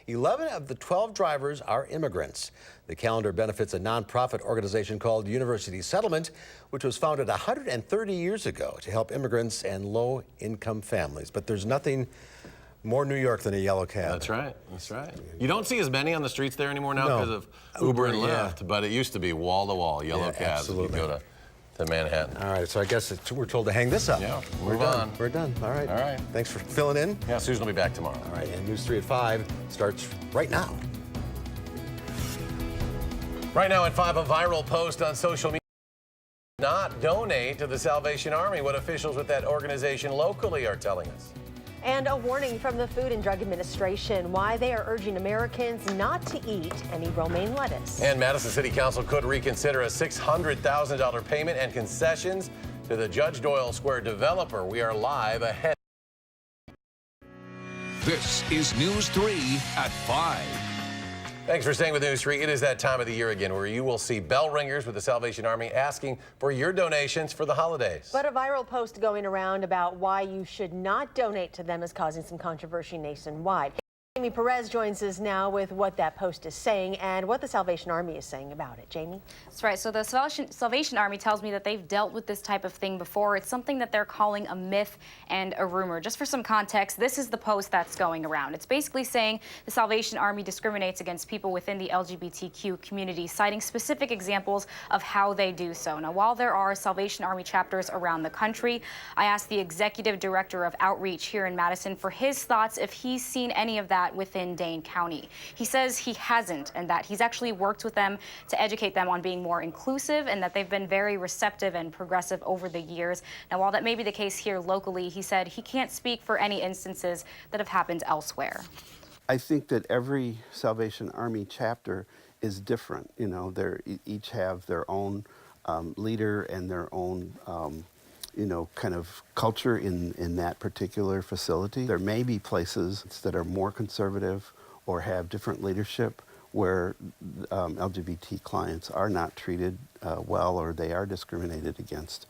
11 of the 12 drivers are immigrants. The calendar benefits a nonprofit organization called University Settlement, which was founded 130 years ago to help immigrants and low-income families. But there's nothing more New York than a yellow cab. That's right. That's right. You don't see as many on the streets there anymore now because of Uber and Lyft, but it used to be wall-to-wall yellow cabs. Absolutely. You go to Manhattan. All right, so I guess we're told to hang this up. Yeah, we're done. We're done. All right. All right. Thanks for filling in. Yeah, Susan will be back tomorrow. All right, and News 3 at 5 starts right now. Right now at 5, a viral post on social media. Not donate to the Salvation Army, what officials with that organization locally are telling us. And a warning from the Food and Drug Administration why they are urging Americans not to eat any romaine lettuce. And Madison City Council could reconsider a $600,000 payment and concessions to the Judge Doyle Square developer. We are live ahead. This is News 3 at 5. Thanks for staying with News 3. It is that time of the year again where you will see bell ringers with the Salvation Army asking for your donations for the holidays. But a viral post going around about why you should not donate to them is causing some controversy nationwide. Jamie Perez joins us now with what that post is saying and what the Salvation Army is saying about it. Jamie? That's right. So the Salvation Army tells me that they've dealt with this type of thing before. It's something that they're calling a myth and a rumor. Just for some context, this is the post that's going around. It's basically saying the Salvation Army discriminates against people within the LGBTQ community, citing specific examples of how they do so. Now, while there are Salvation Army chapters around the country, I asked the executive director of outreach here in Madison for his thoughts if he's seen any of that within Dane County. He says he hasn't, and that he's actually worked with them to educate them on being more inclusive, and that they've been very receptive and progressive over the years. Now, while that may be the case here locally, he said he can't speak for any instances that have happened elsewhere. I think that every Salvation Army chapter is different. You know, they each have their own leader and their own you know, kind of culture in that particular facility. There may be places that are more conservative or have different leadership where LGBT clients are not treated well or they are discriminated against.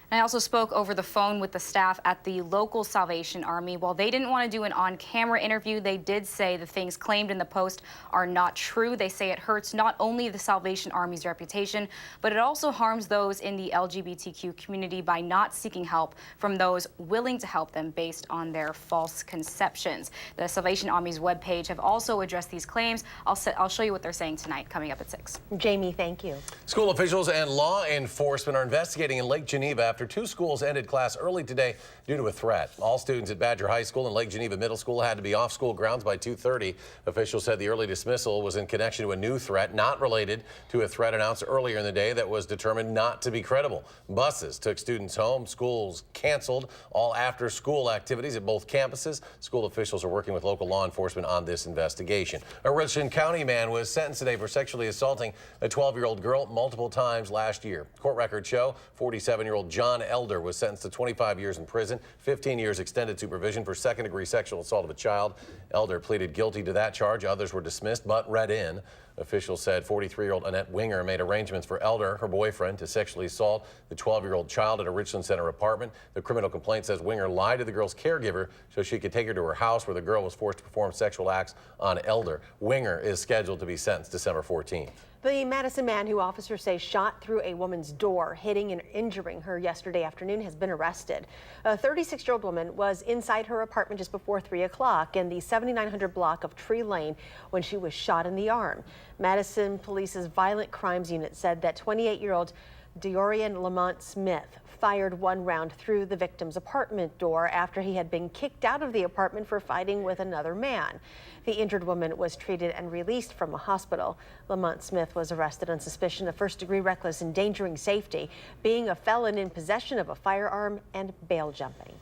I also spoke over the phone with the staff at the local Salvation Army. While they didn't want to do an on-camera interview, they did say the things claimed in the post are not true. They say it hurts not only the Salvation Army's reputation, but it also harms those in the LGBTQ community by not seeking help from those willing to help them based on their false conceptions. The Salvation Army's webpage have also addressed these claims. I'll show you what they're saying tonight, coming up at 6. Jamie, thank you. School officials and law enforcement are investigating in Lake Geneva after 2 schools ended class early today due to a threat. All students at Badger High School and Lake Geneva Middle School had to be off school grounds by 2:30. Officials said the early dismissal was in connection to a new threat not related to a threat announced earlier in the day that was determined not to be credible. Buses took students home. Schools canceled all after-school activities at both campuses. School officials are working with local law enforcement on this investigation. A Richland County man was sentenced today for sexually assaulting a 12-year-old girl multiple times last year. Court records show 47-year-old John Elder was sentenced to 25 years in prison, 15 years extended supervision for second-degree sexual assault of a child. Elder pleaded guilty to that charge. Others were dismissed but read in. Officials said 43-year-old Annette Winger made arrangements for Elder, her boyfriend, to sexually assault the 12-year-old child at a Richland Center apartment. The criminal complaint says Winger lied to the girl's caregiver so she could take her to her house, where the girl was forced to perform sexual acts on Elder. Winger is scheduled to be sentenced December 14th. The Madison man who officers say shot through a woman's door, hitting and injuring her yesterday afternoon, has been arrested. A 36-year-old woman was inside her apartment just before 3 o'clock in the 7900 block of Tree Lane when she was shot in the arm. Madison Police's Violent Crimes Unit said that 28-year-old Dorian Lamont Smith fired 1 round through the victim's apartment door after he had been kicked out of the apartment for fighting with another man. The injured woman was treated and released from a hospital. Lamont Smith was arrested on suspicion of first-degree reckless endangering safety, being a felon in possession of a firearm, and bail jumping.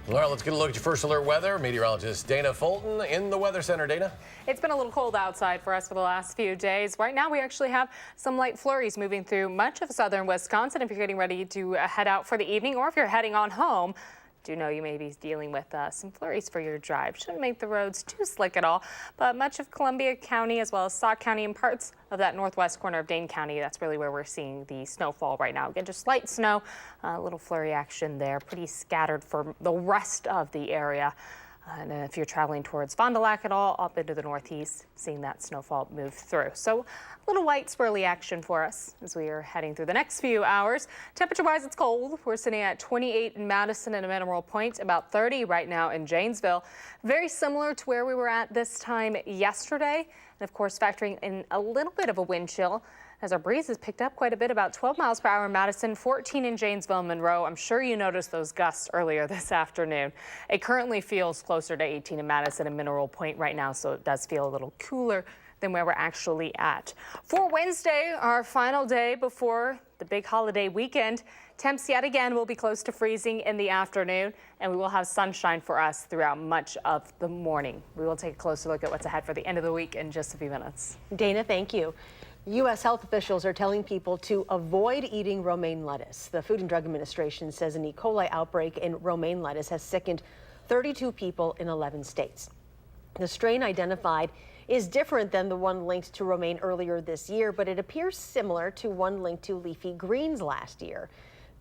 All right, let's get a look at your first alert weather. Meteorologist Dana Fulton in the Weather Center. Dana? It's been a little cold outside for us for the last few days. Right now, we actually have some light flurries moving through much of southern Wisconsin. If you're getting ready to head out for the evening, or if you're heading on home, do know you may be dealing with some flurries for your drive. Shouldn't make the roads too slick at all, but much of Columbia County as well as Sauk County and parts of that northwest corner of Dane County, that's really where we're seeing the snowfall right now. Again, just light snow, a little flurry action there, pretty scattered for the rest of the area. And if you're traveling towards Fond du Lac at all, up into the northeast, seeing that snowfall move through. So a little white swirly action for us as we are heading through the next few hours. Temperature-wise, it's cold. We're sitting at 28 in Madison and Mineral Point, about 30 right now in Janesville. Very similar to where we were at this time yesterday. And of course, factoring in a little bit of a wind chill as our breeze has picked up quite a bit, about 12 miles per hour in Madison, 14 in Janesville and Monroe. I'm sure you noticed those gusts earlier this afternoon. It currently feels closer to 18 in Madison and Mineral Point right now, so it does feel a little cooler than where we're actually at. For Wednesday, our final day before the big holiday weekend, temps yet again will be close to freezing in the afternoon, and we will have sunshine for us throughout much of the morning. We will take a closer look at what's ahead for the end of the week in just a few minutes. Dana, thank you. U.S. health officials are telling people to avoid eating romaine lettuce. The Food and Drug Administration says an E. coli outbreak in romaine lettuce has sickened 32 people in 11 states. The strain identified is different than the one linked to romaine earlier this year, but it appears similar to one linked to leafy greens last year.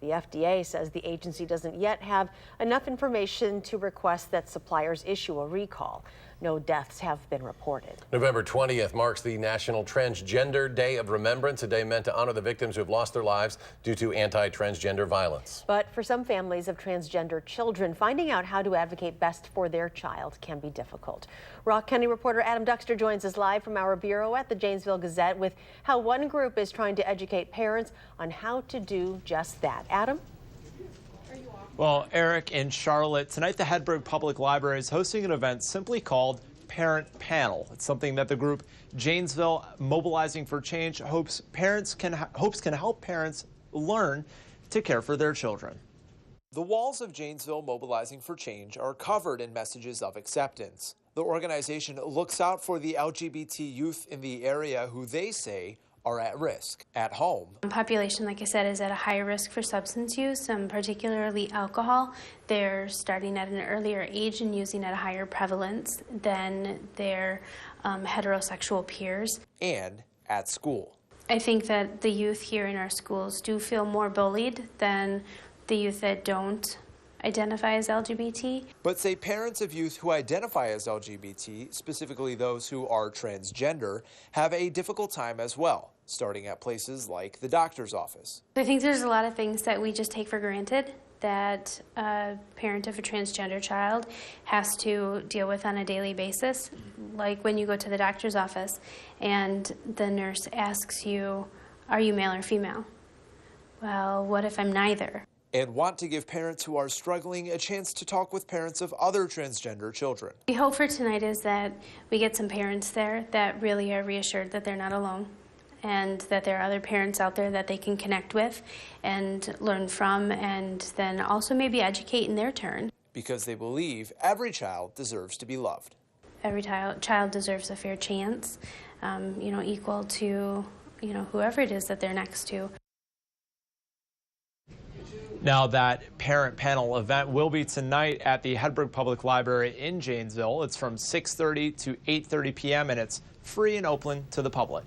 The FDA says the agency doesn't yet have enough information to request that suppliers issue a recall. No deaths have been reported. November 20th marks the National Transgender Day of Remembrance, a day meant to honor the victims who have lost their lives due to anti-transgender violence. But for some families of transgender children, finding out how to advocate best for their child can be difficult. Rock County reporter Adam Duxter joins us live from our bureau at the Janesville Gazette with how one group is trying to educate parents on how to do just that. Adam? Well, Eric in Charlotte, tonight the Hedberg Public Library is hosting an event simply called Parent Panel. It's something that the group Janesville Mobilizing for Change hopes can help parents learn to care for their children. The walls of Janesville Mobilizing for Change are covered in messages of acceptance. The organization looks out for the LGBT youth in the area who they say are at risk at home. The population, like I said, is at a higher risk for substance use, particularly alcohol. They're starting at an earlier age and using at a higher prevalence than their heterosexual peers. And at school. I think that the youth here in our schools do feel more bullied than the youth that don't identify as LGBT. But say parents of youth who identify as LGBT, specifically those who are transgender, have a difficult time as well, starting at places like the doctor's office. I think there's a lot of things that we just take for granted that a parent of a transgender child has to deal with on a daily basis. Like when you go to the doctor's office and the nurse asks you, are you male or female? Well, what if I'm neither? And want to give parents who are struggling a chance to talk with parents of other transgender children. We hope for tonight is that we get some parents there that really are reassured that they're not alone and that there are other parents out there that they can connect with and learn from, and then also maybe educate in their turn. Because they believe every child deserves to be loved. Every child deserves a fair chance, equal to, whoever it is that they're next to. Now, that parent panel event will be tonight at the Hedberg Public Library in Janesville. It's from 6:30 to 8:30 p.m. and it's free and open to the public.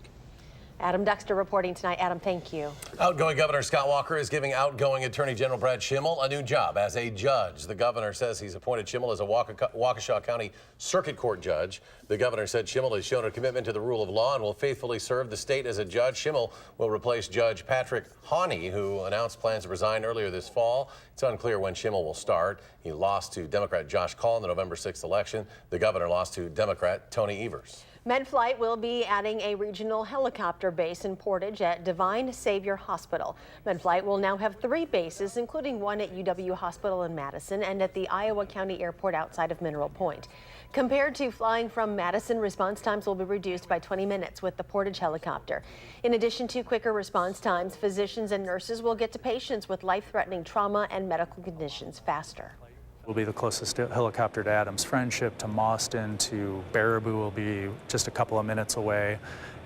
Adam Duxter reporting tonight. Adam, thank you. Outgoing Governor Scott Walker is giving outgoing Attorney General Brad Schimmel a new job as a judge. The governor says he's appointed Schimmel as a Waukesha County Circuit Court judge. The governor said Schimmel has shown a commitment to the rule of law and will faithfully serve the state as a judge. Schimmel will replace Judge Patrick Hawney, who announced plans to resign earlier this fall. It's unclear when Schimmel will start. He lost to Democrat Josh Kaul in the November 6th election. The governor lost to Democrat Tony Evers. MedFlight will be adding a regional helicopter base in Portage at Divine Savior Hospital. MedFlight will now have 3 bases, including one at UW Hospital in Madison and at the Iowa County Airport outside of Mineral Point. Compared to flying from Madison, response times will be reduced by 20 minutes with the Portage helicopter. In addition to quicker response times, physicians and nurses will get to patients with life-threatening trauma and medical conditions faster. Will be the closest helicopter to Adams Friendship, to Mauston, to Baraboo will be just a couple of minutes away.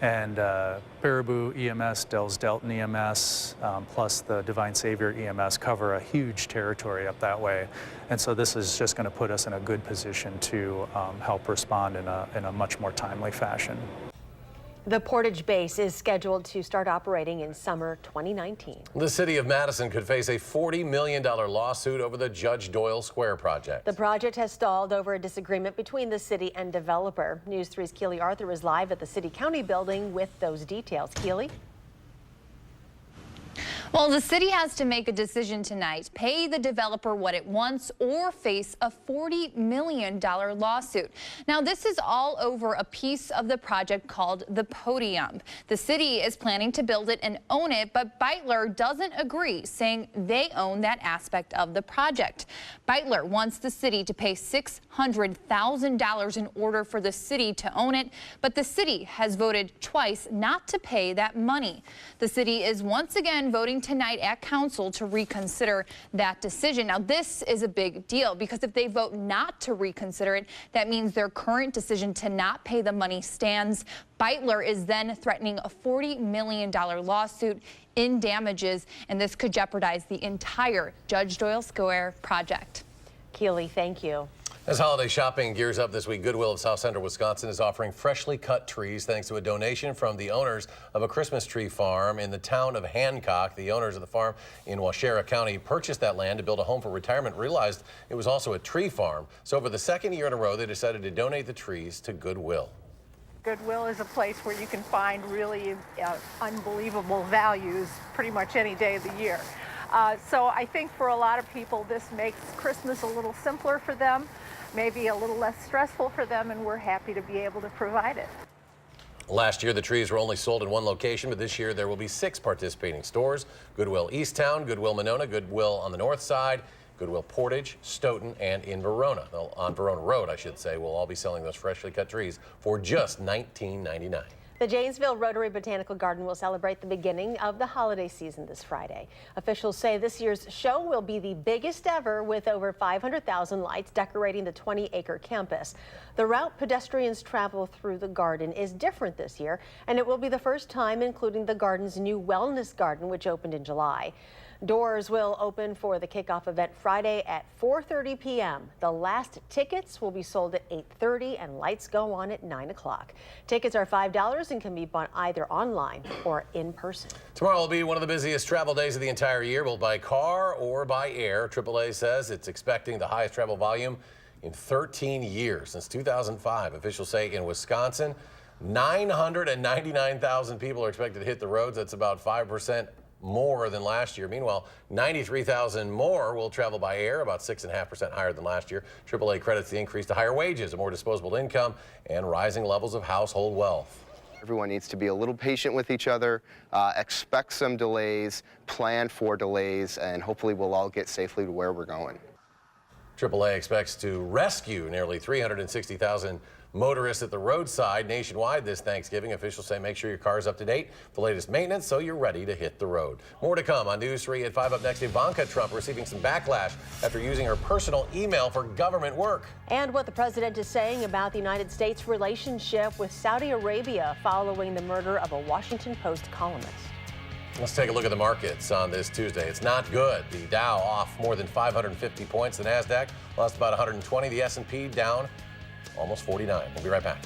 And Baraboo EMS, Dells Delton EMS, plus the Divine Savior EMS cover a huge territory up that way. And so this is just going to put us in a good position to help respond in a much more timely fashion. The Portage base is scheduled to start operating in summer 2019. The city of Madison could face a $40 million lawsuit over the Judge Doyle Square project. The project has stalled over a disagreement between the city and developer. News 3's Keely Arthur is live at the City County building with those details. Keely? Well, the city has to make a decision tonight, pay the developer what it wants or face a $40 million lawsuit. Now, this is all over a piece of the project called the Podium. The city is planning to build it and own it, but Beitler doesn't agree, saying they own that aspect of the project. Beitler wants the city to pay $600,000 in order for the city to own it, but the city has voted twice not to pay that money. The city is once again voting tonight at council to reconsider that decision. Now, this is a big deal because if they vote not to reconsider it, that means their current decision to not pay the money stands. Beitler is then threatening a $40 million lawsuit in damages, and this could jeopardize the entire Judge Doyle Square project. Keely, thank you. As holiday shopping gears up this week, Goodwill of South Central Wisconsin is offering freshly cut trees thanks to a donation from the owners of a Christmas tree farm in the town of Hancock. The owners of the farm in Waushara County purchased that land to build a home for retirement, realized it was also a tree farm. So for the second year in a row, they decided to donate the trees to Goodwill. Goodwill is a place where you can find really unbelievable values pretty much any day of the year. So I think for a lot of people, this makes Christmas a little simpler for them, maybe a little less stressful for them, and we're happy to be able to provide it. Last year, the trees were only sold in one location, but this year there will be 6 participating stores: Goodwill Easttown, Goodwill Monona, Goodwill on the north side, Goodwill Portage, Stoughton, and in Verona. On Verona Road, I should say, we'll all be selling those freshly cut trees for just $19.99. The Janesville Rotary Botanical Garden will celebrate the beginning of the holiday season this Friday. Officials say this year's show will be the biggest ever, with over 500,000 lights decorating the 20-acre campus. The route pedestrians travel through the garden is different this year, and it will be the first time including the garden's new wellness garden, which opened in July. Doors will open for the kickoff event Friday at 4:30 p.m. The last tickets will be sold at 8:30 and lights go on at 9 o'clock. Tickets are $5 and can be bought either online or in person. Tomorrow will be one of the busiest travel days of the entire year, both by car or by air. AAA says it's expecting the highest travel volume in 13 years since 2005. Officials say in Wisconsin, 999,000 people are expected to hit the roads. That's about 5% more than last year. Meanwhile, 93,000 more will travel by air, about 6.5% higher than last year. AAA credits the increase to higher wages, a more disposable income, and rising levels of household wealth. Everyone needs to be a little patient with each other, expect some delays, plan for delays, and hopefully we'll all get safely to where we're going. AAA expects to rescue nearly 360,000 motorists at the roadside nationwide this Thanksgiving. Officials say make sure your car is up to date, the latest maintenance, so you're ready to hit the road. More to come on News 3 at 5. Up next, Ivanka Trump receiving some backlash after using her personal email for government work. And what the president is saying about the United States' relationship with Saudi Arabia following the murder of a Washington Post columnist. Let's take a look at the markets on this Tuesday. It's not good. The Dow off more than 550 points. The NASDAQ lost about 120. The S&P down almost 49. We'll be right back.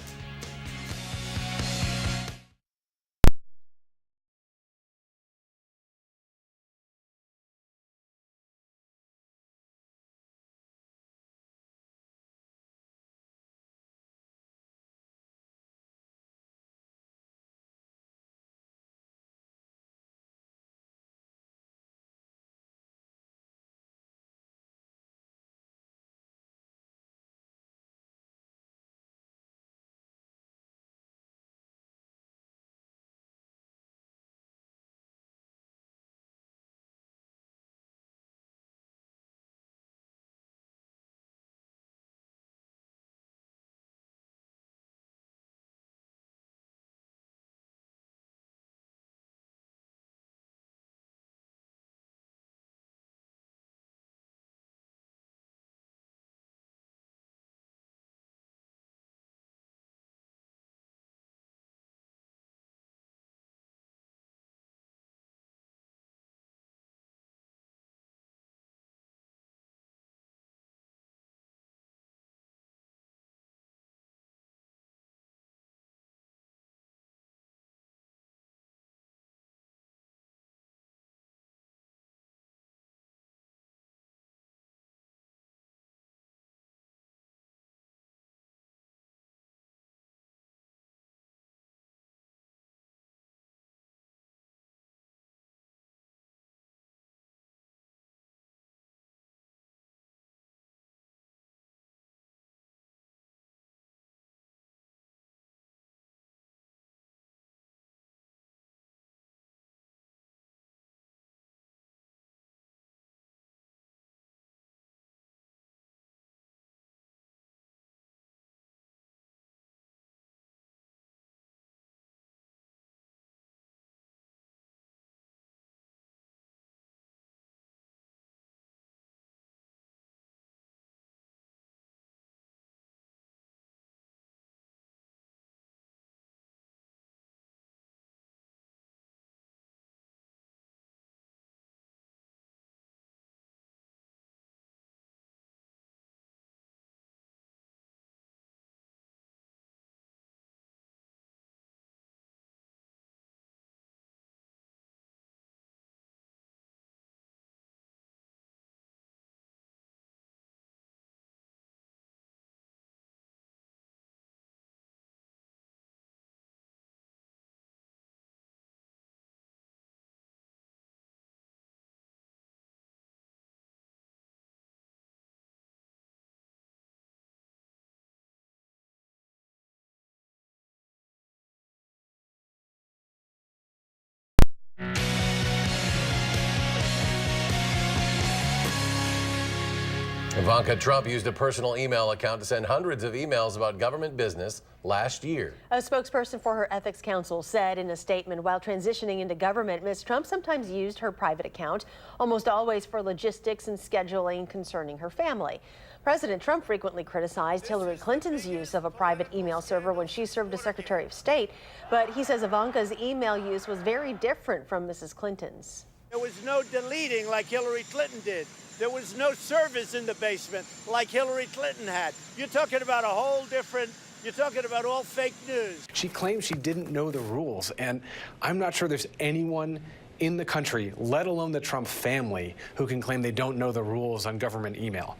Ivanka Trump used a personal email account to send hundreds of emails about government business last year. A spokesperson for her ethics council said in a statement, while transitioning into government, Ms. Trump sometimes used her private account, almost always for logistics and scheduling concerning her family. President Trump frequently criticized Hillary Clinton's use of a private email server when she served as Secretary of State, but he says Ivanka's email use was very different from Mrs. Clinton's. There was no deleting like Hillary Clinton did. There was no servers in the basement like Hillary Clinton had. You're talking about a whole different, you're talking about all fake news. She claims she didn't know the rules, and I'm not sure there's anyone in the country, let alone the Trump family, who can claim they don't know the rules on government email.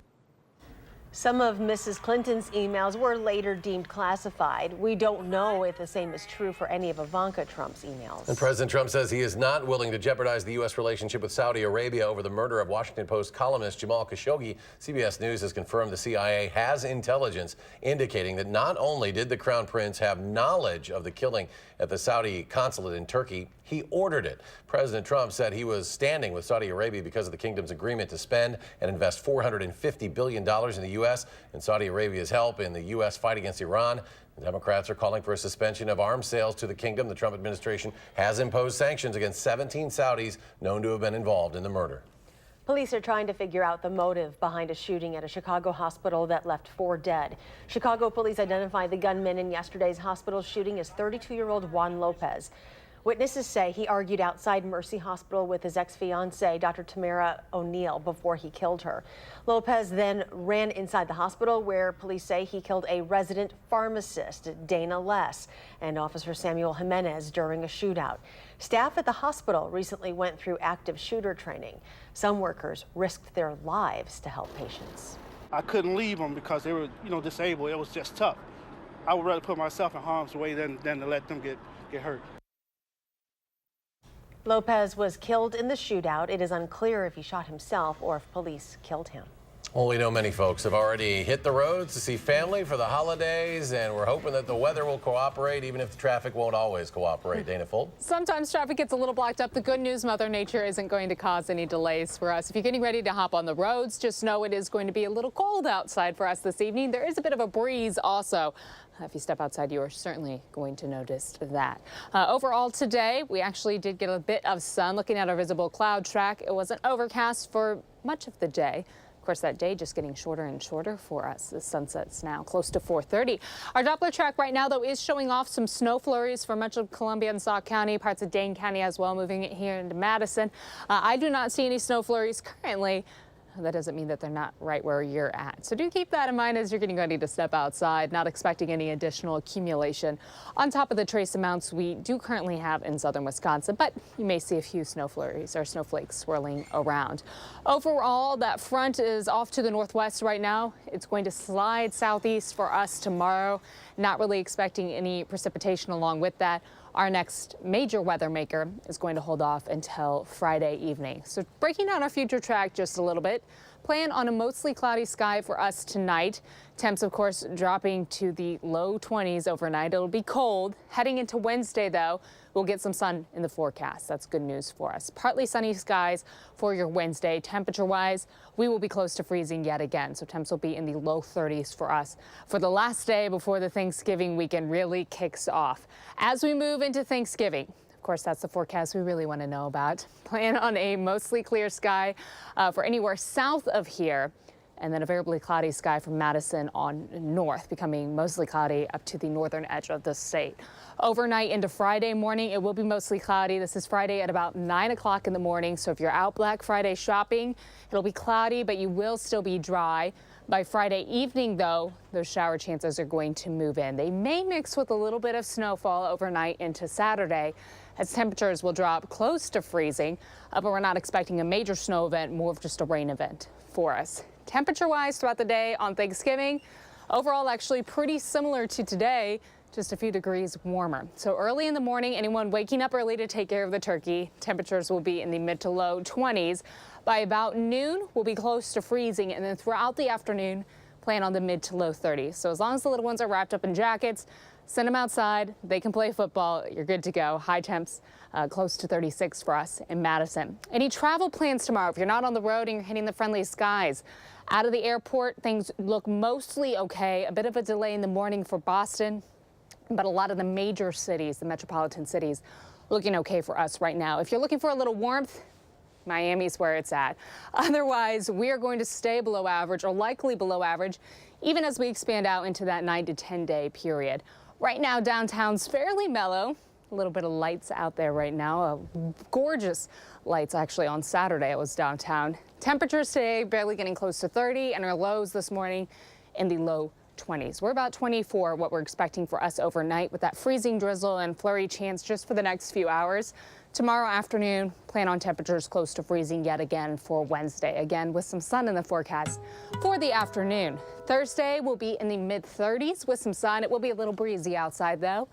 Some of Mrs. Clinton's emails were later deemed classified. We don't know if the same is true for any of Ivanka Trump's emails. And President Trump says he is not willing to jeopardize the U.S. relationship with Saudi Arabia over the murder of Washington Post columnist Jamal Khashoggi. CBS News has confirmed the CIA has intelligence indicating that not only did the Crown Prince have knowledge of the killing at the Saudi consulate in Turkey, he ordered it. President Trump said he was standing with Saudi Arabia because of the kingdom's agreement to spend and invest $450 billion in the U.S. and Saudi Arabia's help in the U.S. fight against Iran. The Democrats are calling for a suspension of arms sales to the kingdom. The Trump administration has imposed sanctions against 17 Saudis known to have been involved in the murder. Police are trying to figure out the motive behind a shooting at a Chicago hospital that left 4 dead. Chicago police identified the gunman in yesterday's hospital shooting as 32-year-old Juan Lopez. Witnesses say he argued outside Mercy Hospital with his ex-fiancée, Dr. Tamara O'Neill, before he killed her. Lopez then ran inside the hospital, where police say he killed a resident pharmacist, Dana Less, and Officer Samuel Jimenez during a shootout. Staff at the hospital recently went through active shooter training. Some workers risked their lives to help patients. I couldn't leave them because they were, disabled. It was just tough. I would rather put myself in harm's way than to let them get hurt. Lopez was killed in the shootout. It is unclear if he shot himself or if police killed him. Well, we know many folks have already hit the roads to see family for the holidays, and we're hoping that the weather will cooperate, even if the traffic won't always cooperate. Dana Fold? Sometimes traffic gets a little blocked up. The good news, Mother Nature isn't going to cause any delays for us. If you're getting ready to hop on the roads, just know it is going to be a little cold outside for us this evening. There is a bit of a breeze also. If you step outside, you are certainly going to notice that. Overall today, we actually did get a bit of sun. Looking at our visible cloud track, it wasn't overcast for much of the day. Of course, that day just getting shorter and shorter for us. The sun sets now close to 4:30. Our Doppler track right now, though, is showing off some snow flurries for much of Columbia and Sauk County, parts of Dane County as well, moving it here into Madison. I do not see any snow flurries currently. That doesn't mean that they're not right where you're at. So do keep that in mind as you're getting ready to step outside, not expecting any additional accumulation on top of the trace amounts we do currently have in southern Wisconsin, but you may see a few snow flurries or snowflakes swirling around. Overall, that front is off to the northwest right now. It's going to slide southeast for us tomorrow. Not really expecting any precipitation along with that. Our next major weather maker is going to hold off until Friday evening. So breaking down our future track just a little bit, plan on a mostly cloudy sky for us tonight. Temps, of course, dropping to the low 20s overnight. It'll be cold. Heading into Wednesday, though, we'll get some sun in the forecast. That's good news for us. Partly sunny skies for your Wednesday. Temperature-wise, we will be close to freezing yet again. So temps will be in the low 30s for us for the last day before the Thanksgiving weekend really kicks off. As we move into Thanksgiving, of course, that's the forecast we really want to know about. Plan on a mostly clear sky for anywhere south of here, and then a variably cloudy sky from Madison on north, becoming mostly cloudy up to the northern edge of the state. Overnight into Friday morning, it will be mostly cloudy. This is Friday at about 9 o'clock in the morning. So if you're out Black Friday shopping, it'll be cloudy, but you will still be dry. By Friday evening, though, those shower chances are going to move in. They may mix with a little bit of snowfall overnight into Saturday, as temperatures will drop close to freezing, but we're not expecting a major snow event, more of just a rain event for us. Temperature-wise throughout the day on Thanksgiving, overall actually pretty similar to today, just a few degrees warmer. So early in the morning, anyone waking up early to take care of the turkey, temperatures will be in the mid to low 20s. By about noon, we'll be close to freezing, and then throughout the afternoon, playing on the mid to low 30s. So as long as the little ones are wrapped up in jackets, send them outside. They can play football. You're good to go. High temps close to 36 for us in Madison. Any travel plans tomorrow? If you're not on the road and you're hitting the friendly skies, out of the airport, things look mostly okay. A bit of a delay in the morning for Boston, but a lot of the major cities, the metropolitan cities, looking okay for us right now. If you're looking for a little warmth, Miami's where it's at. Otherwise, we are going to stay below average or likely below average, even as we expand out into that 9 to 10 day period. Right now, downtown's fairly mellow. A little bit of lights out there right now. Gorgeous lights actually on Saturday. It was downtown. Temperatures today barely getting close to 30, and our lows this morning in the low 20s. We're about 24, what we're expecting for us overnight, with that freezing drizzle and flurry chance just for the next few hours. Tomorrow afternoon, plan on temperatures close to freezing yet again for Wednesday, again with some sun in the forecast for the afternoon. Thursday will be in the mid 30s with some sun. It will be a little breezy outside though.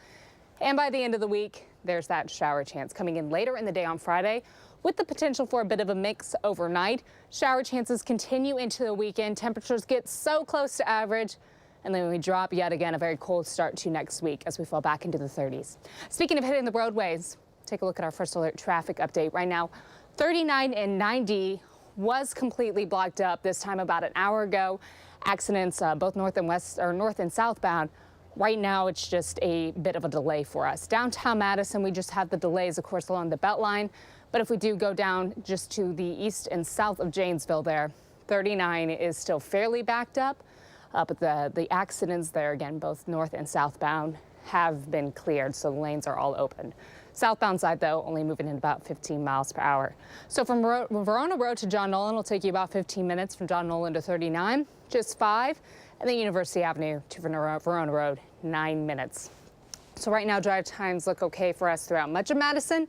And by the end of the week, there's that shower chance coming in later in the day on Friday, with the potential for a bit of a mix overnight. Shower chances continue into the weekend. Temperatures get so close to average, and then we drop yet again a very cold start to next week as we fall back into the 30s. Speaking of hitting the roadways, take a look at our first alert traffic update right now. 39 and 90 was completely blocked up this time about an hour ago. Accidents both north and southbound. Right now, it's just a bit of a delay for us. Downtown Madison, we just have the delays, of course, along the Beltline. But if we do go down just to the east and south of Janesville there, 39 is still fairly backed up. But the accidents there, again, both north and southbound, have been cleared, so the lanes are all open. Southbound side, though, only moving in about 15 miles per hour. So from Verona Road to John Nolan will take you about 15 minutes. From John Nolan to 39, just 5. And then University Avenue to Verona Road, 9 minutes. So right now, drive times look okay for us throughout much of Madison.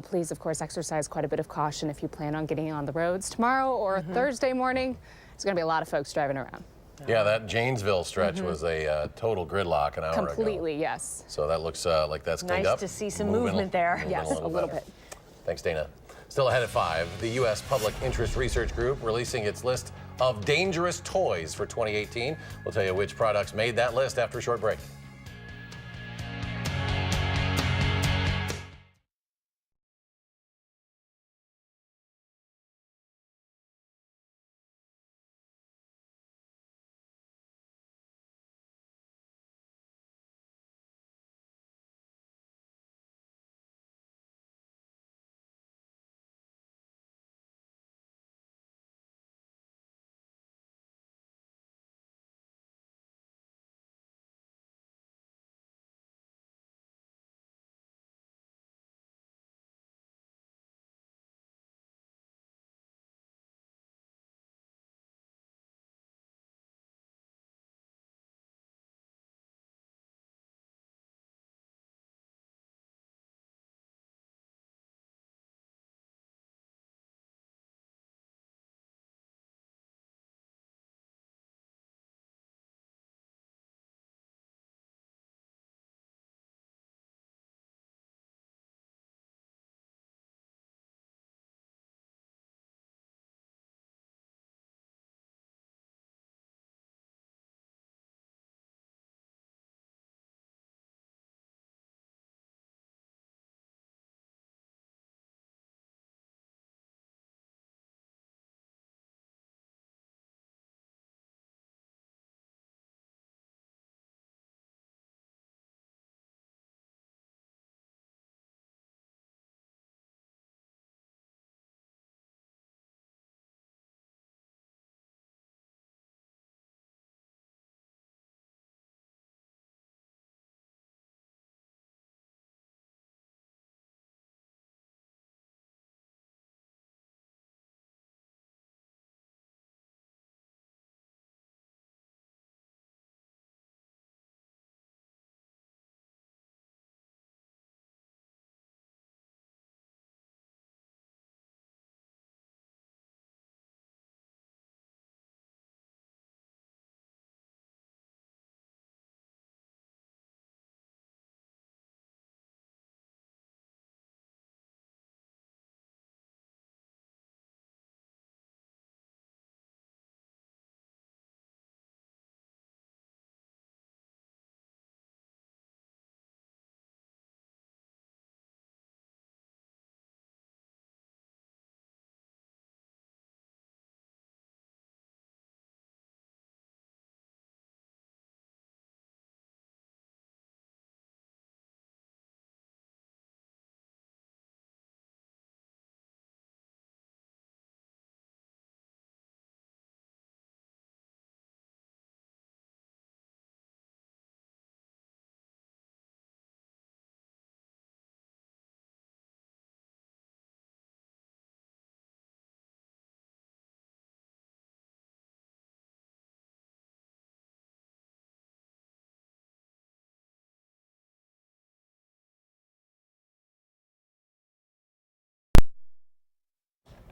Please, of course, exercise quite a bit of caution if you plan on getting on the roads tomorrow or Thursday morning. There's going to be a lot of folks driving around. Yeah, that Janesville stretch was a total gridlock an hour ago. Completely, yes. So that looks like that's cleaned up. Nice to see some movement there. Yes, a little bit. Thanks, Dana. Still ahead at 5, the U.S. Public Interest Research Group releasing its list of dangerous toys for 2018. We'll tell you which products made that list after a short break.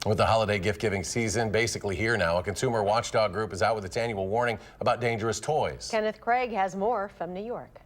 With the holiday gift-giving season basically here now, a consumer watchdog group is out with its annual warning about dangerous toys. Kenneth Craig has more from New York.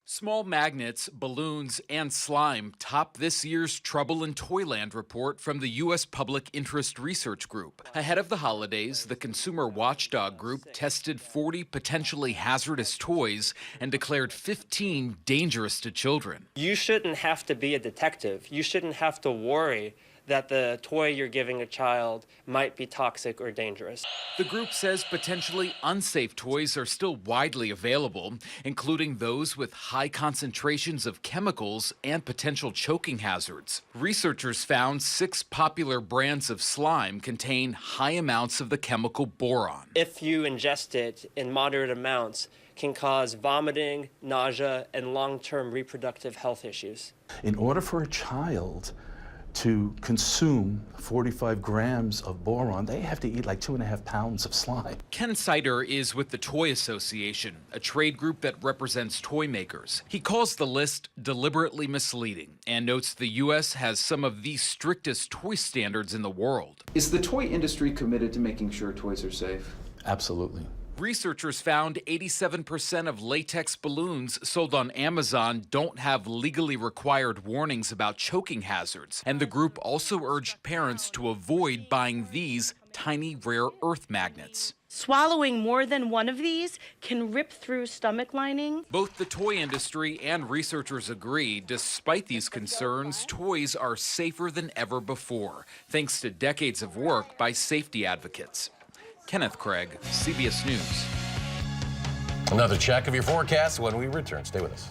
Small magnets, balloons, and slime top this year's Trouble in Toyland report from the U.S. Public Interest Research Group. Ahead of the holidays, the Consumer Watchdog Group tested 40 potentially hazardous toys and declared 15 dangerous to children. You shouldn't have to be a detective. You shouldn't have to worry that the toy you're giving a child might be toxic or dangerous. The group says potentially unsafe toys are still widely available, including those with high concentrations of chemicals and potential choking hazards. Researchers found 6 popular brands of slime contain high amounts of the chemical boron. If you ingest it in moderate amounts, can cause vomiting, nausea, and long-term reproductive health issues. In order for a child to consume 45 grams of boron, they have to eat like 2.5 pounds of slime. Ken Sider is with the Toy Association, a trade group that represents toy makers. He calls the list deliberately misleading and notes the U.S. has some of the strictest toy standards in the world. Is the toy industry committed to making sure toys are safe? Absolutely. Researchers found 87% of latex balloons sold on Amazon don't have legally required warnings about choking hazards, and the group also urged parents to avoid buying these tiny rare earth magnets. Swallowing more than one of these can rip through stomach lining. Both the toy industry and researchers agree, despite these concerns, toys are safer than ever before, thanks to decades of work by safety advocates. Kenneth Craig, CBS News. Another check of your forecast when we return. Stay with us.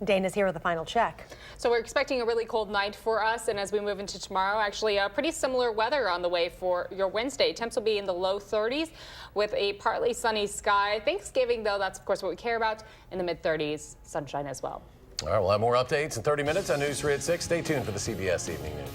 Dana's here with a final check. So we're expecting a really cold night for us, and as we move into tomorrow, actually pretty similar weather on the way for your Wednesday. Temps will be in the low 30s with a partly sunny sky. Thanksgiving, though, that's of course what we care about, in the mid 30s, sunshine as well. All right, we'll have more updates in 30 minutes on News 3 at 6. Stay tuned for the CBS Evening News.